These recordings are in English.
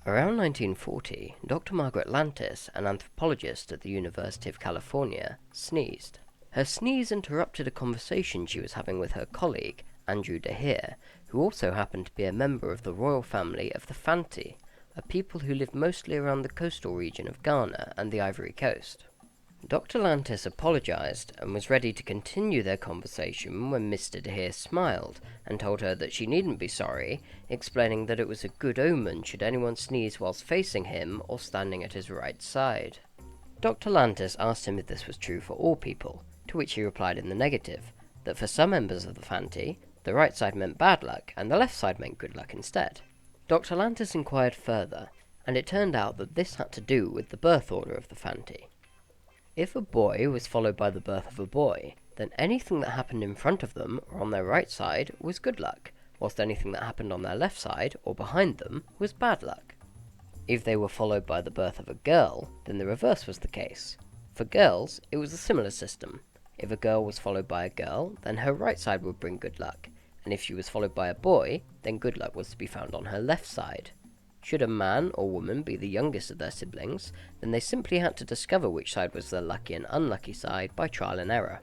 Around 1940, Dr. Margaret Lantis, an anthropologist at the University of California, sneezed. Her sneeze interrupted a conversation she was having with her colleague, Andrew de Heer, who also happened to be a member of the royal family of the Fanti, a people who lived mostly around the coastal region of Ghana and the Ivory Coast. Dr. Lantis apologized and was ready to continue their conversation when Mr. de Heer smiled and told her that she needn't be sorry, explaining that it was a good omen should anyone sneeze whilst facing him or standing at his right side. Dr. Lantis asked him if this was true for all people, to which he replied in the negative, that for some members of the Fanti, the right side meant bad luck and the left side meant good luck instead. Dr. Lantis inquired further, and it turned out that this had to do with the birth order of the Fanti. If a boy was followed by the birth of a boy, then anything that happened in front of them or on their right side was good luck, whilst anything that happened on their left side or behind them was bad luck. If they were followed by the birth of a girl, then the reverse was the case. For girls, it was a similar system. If a girl was followed by a girl, then her right side would bring good luck, and if she was followed by a boy, then good luck was to be found on her left side. Should a man or woman be the youngest of their siblings, then they simply had to discover which side was their lucky and unlucky side by trial and error.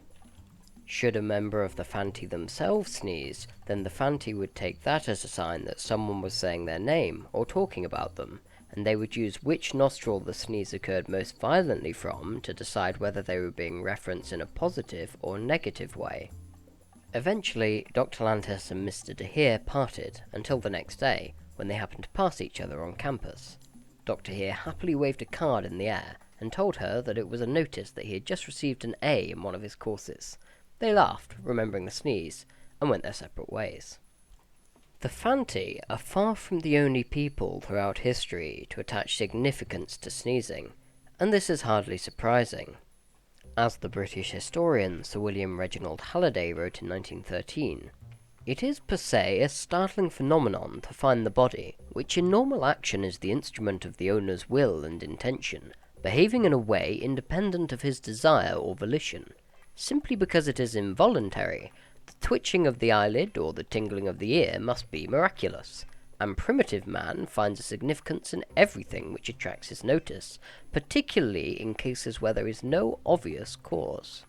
Should a member of the Fanti themselves sneeze, then the Fanti would take that as a sign that someone was saying their name or talking about them, and they would use which nostril the sneeze occurred most violently from to decide whether they were being referenced in a positive or negative way. Eventually, Dr. Lantis and Mr. de Heer parted until the next day, when they happened to pass each other on campus. Dr. Heer happily waved a card in the air and told her that it was a notice that he had just received an A in one of his courses. They laughed, remembering the sneeze, and went their separate ways. The Fanti are far from the only people throughout history to attach significance to sneezing, and this is hardly surprising. As the British historian Sir William Reginald Halliday wrote in 1913, "It is per se a startling phenomenon to find the body, which in normal action is the instrument of the owner's will and intention, behaving in a way independent of his desire or volition. Simply because it is involuntary, the twitching of the eyelid or the tingling of the ear must be miraculous, and primitive man finds a significance in everything which attracts his notice, particularly in cases where there is no obvious cause."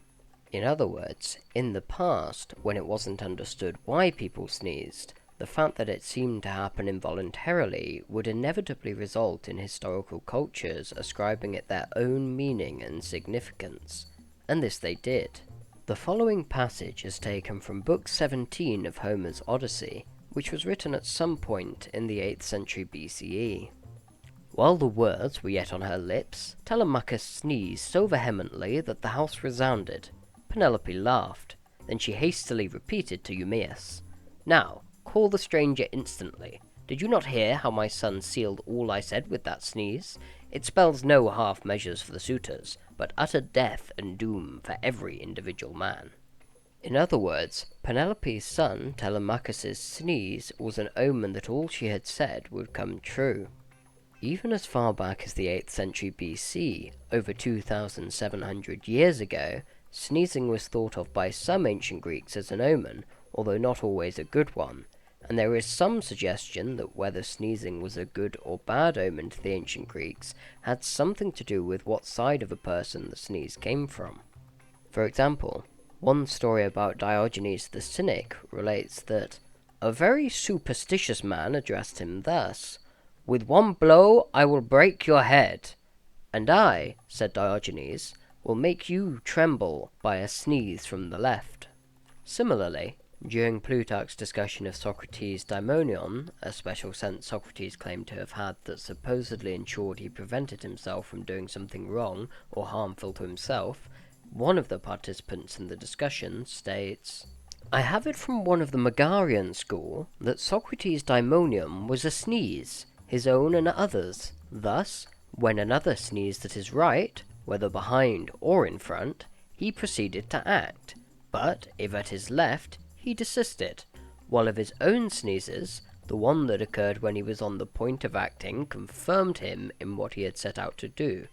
In other words, in the past, when it wasn't understood why people sneezed, the fact that it seemed to happen involuntarily would inevitably result in historical cultures ascribing it their own meaning and significance. And this they did. The following passage is taken from Book 17 of Homer's Odyssey, which was written at some point in the 8th century BCE. While the words were yet on her lips, Telemachus sneezed so vehemently that the house resounded. Penelope laughed. Then she hastily repeated to Eumaeus, "Now, call the stranger instantly. Did you not hear how my son sealed all I said with that sneeze? It spells no half measures for the suitors, but utter death and doom for every individual man." In other words, Penelope's son Telemachus's sneeze was an omen that all she had said would come true. Even as far back as the 8th century BC, over 2,700 years ago, sneezing was thought of by some ancient Greeks as an omen, although not always a good one, and there is some suggestion that whether sneezing was a good or bad omen to the ancient Greeks had something to do with what side of a person the sneeze came from. For example, one story about Diogenes the Cynic relates that a very superstitious man addressed him thus, "With one blow I will break your head." "And I," said Diogenes, "will make you tremble by a sneeze from the left." Similarly, during Plutarch's discussion of Socrates' daimonion, a special sense Socrates claimed to have had that supposedly ensured he prevented himself from doing something wrong or harmful to himself, one of the participants in the discussion states, "I have it from one of the Megarian school that Socrates' daimonium was a sneeze, his own and others. Thus, when another sneezed at his right, whether behind or in front, he proceeded to act, but if at his left, he desisted, while of his own sneezes, the one that occurred when he was on the point of acting confirmed him in what he had set out to do,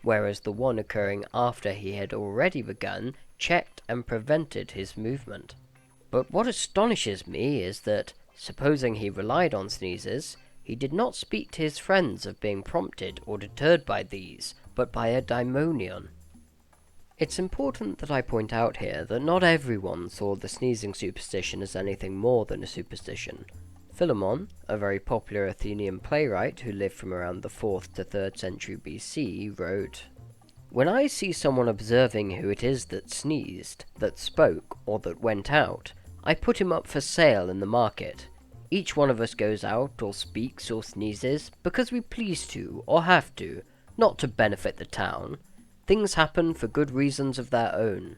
whereas the one occurring after he had already begun checked and prevented his movement. But what astonishes me is that, supposing he relied on sneezes, he did not speak to his friends of being prompted or deterred by these, but by a daimonion. It's important that I point out here that not everyone saw the sneezing superstition as anything more than a superstition. Philemon, a very popular Athenian playwright who lived from around the 4th to 3rd century BC, wrote, "When I see someone observing who it is that sneezed, that spoke, or that went out, I put him up for sale in the market. Each one of us goes out, or speaks, or sneezes, because we please to, or have to, not to benefit the town. Things happen for good reasons of their own."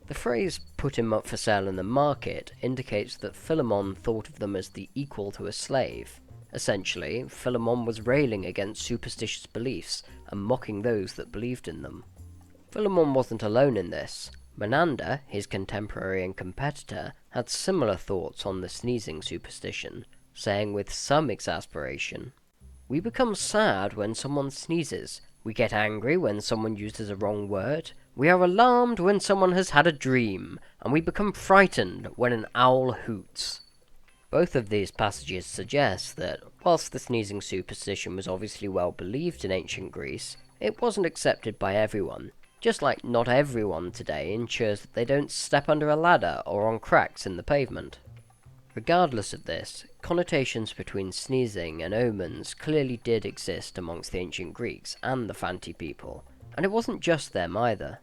The phrase "put him up for sale in the market" indicates that Philemon thought of them as the equal to a slave. Essentially, Philemon was railing against superstitious beliefs and mocking those that believed in them. Philemon wasn't alone in this. Menander, his contemporary and competitor, had similar thoughts on the sneezing superstition, saying with some exasperation, "We become sad when someone sneezes. We get angry when someone uses a wrong word. We are alarmed when someone has had a dream, and we become frightened when an owl hoots." Both of these passages suggest that, whilst the sneezing superstition was obviously well believed in ancient Greece, it wasn't accepted by everyone, just like not everyone today ensures that they don't step under a ladder or on cracks in the pavement. Regardless of this, connotations between sneezing and omens clearly did exist amongst the ancient Greeks and the Fanti people, and it wasn't just them either.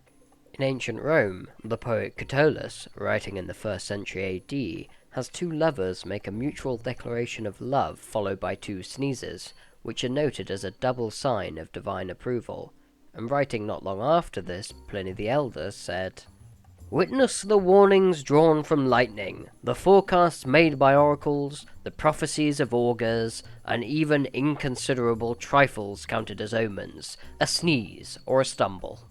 In ancient Rome, the poet Catullus, writing in the 1st century AD, has two lovers make a mutual declaration of love followed by two sneezes, which are noted as a double sign of divine approval, and writing not long after this, Pliny the Elder said, "Witness the warnings drawn from lightning, the forecasts made by oracles, the prophecies of augurs, and even inconsiderable trifles counted as omens, a sneeze or a stumble."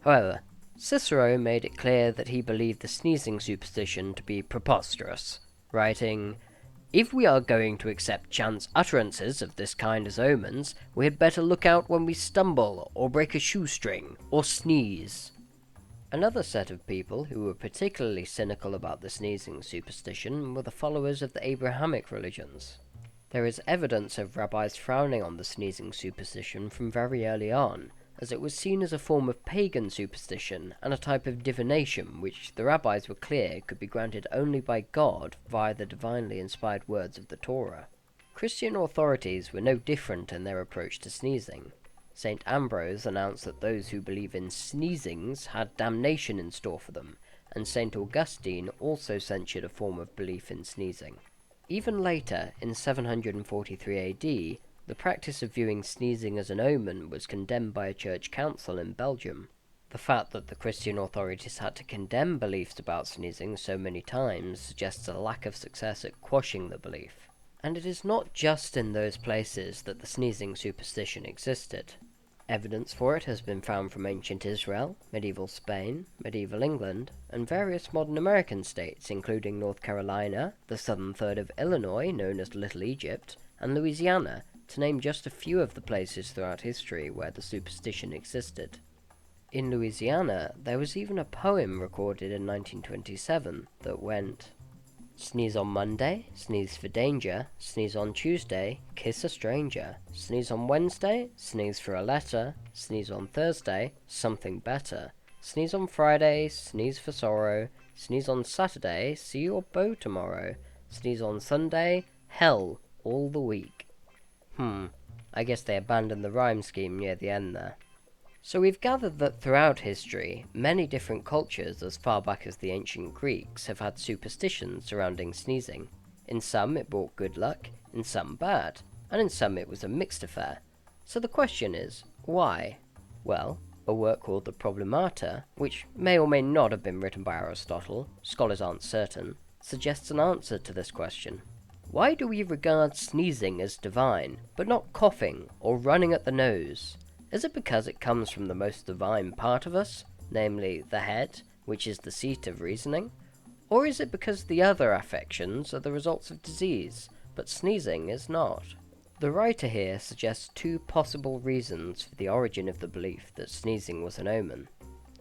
However, Cicero made it clear that he believed the sneezing superstition to be preposterous, writing, "If we are going to accept chance utterances of this kind as omens, we had better look out when we stumble, or break a shoestring, or sneeze." Another set of people who were particularly cynical about the sneezing superstition were the followers of the Abrahamic religions. There is evidence of rabbis frowning on the sneezing superstition from very early on, as it was seen as a form of pagan superstition and a type of divination which the rabbis were clear could be granted only by God via the divinely inspired words of the Torah. Christian authorities were no different in their approach to sneezing. St. Ambrose announced that those who believe in sneezings had damnation in store for them, and St. Augustine also censured a form of belief in sneezing. Even later, in 743 AD, the practice of viewing sneezing as an omen was condemned by a church council in Belgium. The fact that the Christian authorities had to condemn beliefs about sneezing so many times suggests a lack of success at quashing the belief. And it is not just in those places that the sneezing superstition existed. Evidence for it has been found from ancient Israel, medieval Spain, medieval England, and various modern American states, including North Carolina, the southern third of Illinois, known as Little Egypt, and Louisiana, to name just a few of the places throughout history where the superstition existed. In Louisiana, there was even a poem recorded in 1927 that went, "Sneeze on Monday, sneeze for danger, sneeze on Tuesday, kiss a stranger, sneeze on Wednesday, sneeze for a letter, sneeze on Thursday, something better, sneeze on Friday, sneeze for sorrow, sneeze on Saturday, see your beau tomorrow, sneeze on Sunday, hell all the week." I guess they abandoned the rhyme scheme near the end there. So we've gathered that throughout history, many different cultures as far back as the ancient Greeks have had superstitions surrounding sneezing. In some it brought good luck, in some bad, and in some it was a mixed affair. So the question is, why? Well, a work called the Problemata, which may or may not have been written by Aristotle, scholars aren't certain, suggests an answer to this question. Why do we regard sneezing as divine, but not coughing or running at the nose? Is it because it comes from the most divine part of us, namely the head, which is the seat of reasoning? Or is it because the other affections are the results of disease, but sneezing is not? The writer here suggests two possible reasons for the origin of the belief that sneezing was an omen.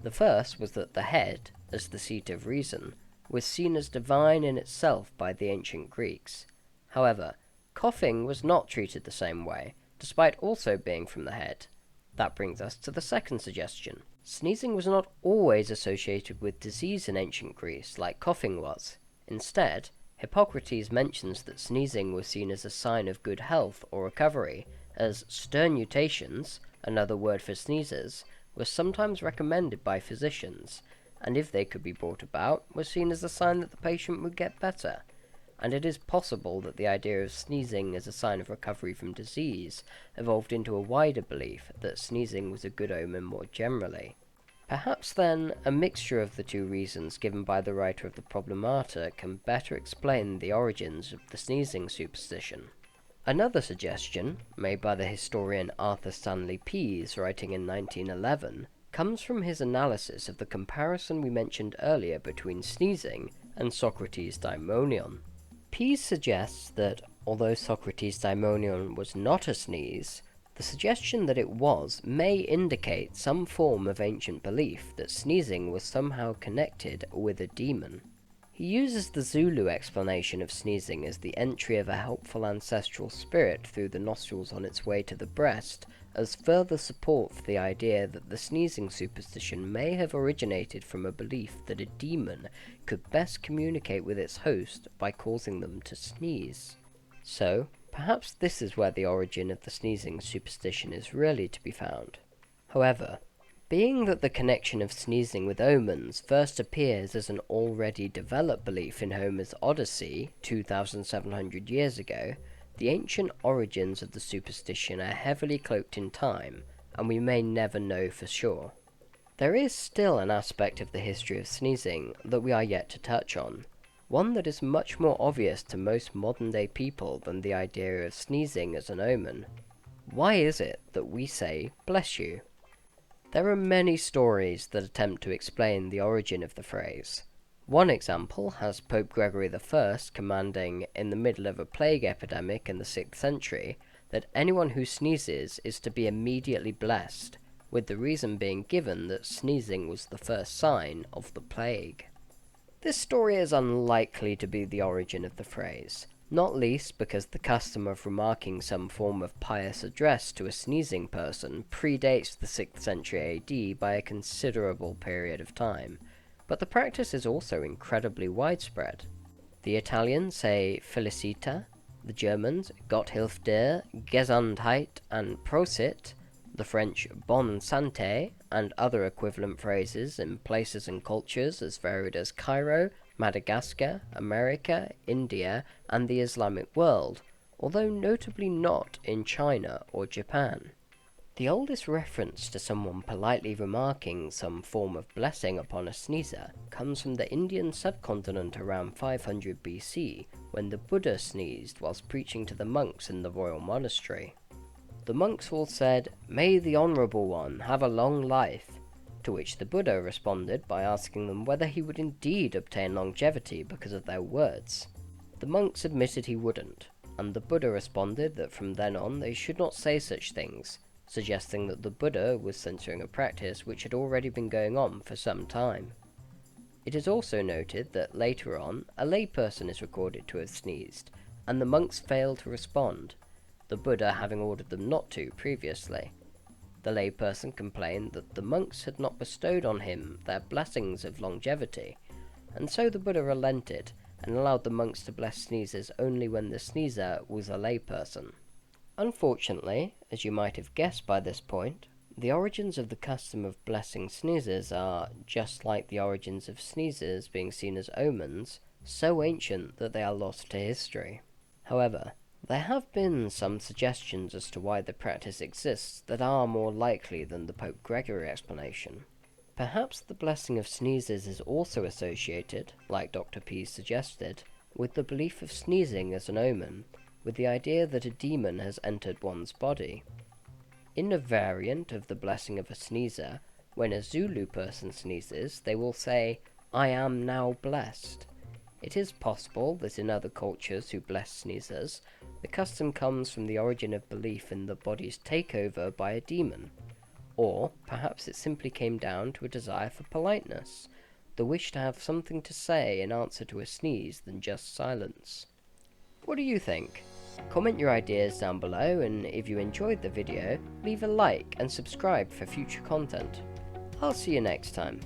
The first was that the head, as the seat of reason, was seen as divine in itself by the ancient Greeks. However, Coughing was not treated the same way, despite also being from the head. That brings us to the second suggestion. Sneezing was not always associated with disease in ancient Greece, like coughing was. Instead, Hippocrates mentions that sneezing was seen as a sign of good health or recovery, as sternutations, another word for sneezes, was sometimes recommended by physicians, and if they could be brought about, was seen as a sign that the patient would get better. And it is possible that the idea of sneezing as a sign of recovery from disease evolved into a wider belief that sneezing was a good omen more generally. Perhaps then, a mixture of the two reasons given by the writer of the Problemata can better explain the origins of the sneezing superstition. Another suggestion, made by the historian Arthur Stanley Pease, writing in 1911, comes from his analysis of the comparison we mentioned earlier between sneezing and Socrates' daimonion. Pease suggests that, although Socrates' daimonion was not a sneeze, the suggestion that it was may indicate some form of ancient belief that sneezing was somehow connected with a demon. He uses the Zulu explanation of sneezing as the entry of a helpful ancestral spirit through the nostrils on its way to the breast as further support for the idea that the sneezing superstition may have originated from a belief that a demon could best communicate with its host by causing them to sneeze. So, perhaps this is where the origin of the sneezing superstition is really to be found. However, being that the connection of sneezing with omens first appears as an already developed belief in Homer's Odyssey 2,700 years ago, the ancient origins of the superstition are heavily cloaked in time, and we may never know for sure. There is still an aspect of the history of sneezing that we are yet to touch on, one that is much more obvious to most modern-day people than the idea of sneezing as an omen. Why is it that we say, "bless you"? There are many stories that attempt to explain the origin of the phrase. One example has Pope Gregory I commanding, in the middle of a plague epidemic in the 6th century, that anyone who sneezes is to be immediately blessed, with the reason being given that sneezing was the first sign of the plague. This story is unlikely to be the origin of the phrase, not least because the custom of remarking some form of pious address to a sneezing person predates the 6th century AD by a considerable period of time, but the practice is also incredibly widespread. The Italians say Felicita, the Germans Gott hilf dir, Gesundheit, and Prosit, the French Bonne Santé, and other equivalent phrases in places and cultures as varied as Cairo, Madagascar, America, India, and the Islamic world, although notably not in China or Japan. The oldest reference to someone politely remarking some form of blessing upon a sneezer comes from the Indian subcontinent around 500 BC, when the Buddha sneezed whilst preaching to the monks in the royal monastery. The monks all said, "May the Honourable One have a long life," to which the Buddha responded by asking them whether he would indeed obtain longevity because of their words. The monks admitted he wouldn't, and the Buddha responded that from then on they should not say such things, suggesting that the Buddha was censoring a practice which had already been going on for some time. It is also noted that later on, a layperson is recorded to have sneezed, and the monks failed to respond, the Buddha having ordered them not to previously. The layperson complained that the monks had not bestowed on him their blessings of longevity, and so the Buddha relented and allowed the monks to bless sneezers only when the sneezer was a layperson. Unfortunately, as you might have guessed by this point, the origins of the custom of blessing sneezers are, just like the origins of sneezers being seen as omens, so ancient that they are lost to history. However, there have been some suggestions as to why the practice exists that are more likely than the Pope Gregory explanation. Perhaps the blessing of sneezes is also associated, like Dr. Pease suggested, with the belief of sneezing as an omen, with the idea that a demon has entered one's body. In a variant of the blessing of a sneezer, when a Zulu person sneezes, they will say, "I am now blessed." It is possible that in other cultures who bless sneezers, the custom comes from the origin of belief in the body's takeover by a demon. Or perhaps it simply came down to a desire for politeness, the wish to have something to say in answer to a sneeze than just silence. What do you think? Comment your ideas down below, and if you enjoyed the video, leave a like and subscribe for future content. I'll see you next time.